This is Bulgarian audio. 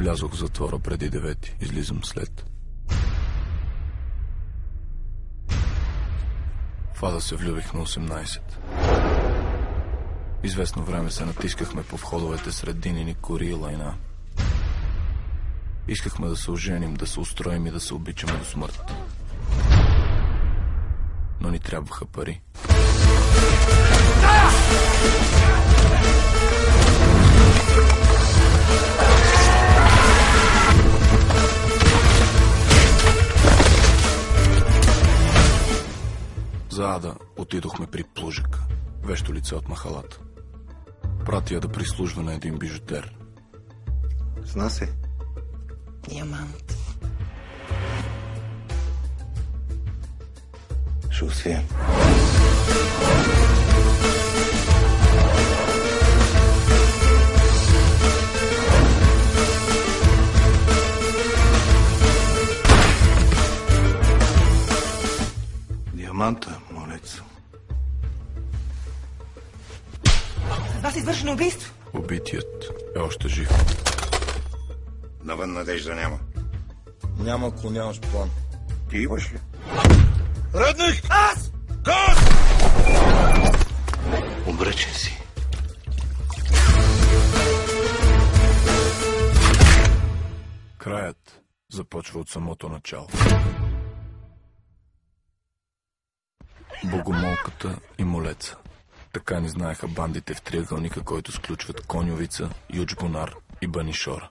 Влязох в затвора преди 9, излизам след. В Ада се влюбих на 18. Известно време се натискахме по входовете сред динини кори и лайна. Искахме да се оженим, да се устроим и да се обичаме до смърт. Но ни трябваха пари. За Ада отидохме при Плужик, вещо лице от махалата. Прати я да прислужва на един бижутер. Зна се. Диамант. Ще успеем. Диаманта, молец. С вас е извършено убийство. Убитият е още жив. Навън надежда няма. Няма, ако нямаш план. Ти имаш ли? Редник! Аз! Газ! Обречен си. Краят започва от самото начало. Богомолката и молеца. Така ни знаеха бандите в триъгълника, който сключват Коньовица, Ючбунар и Банишора.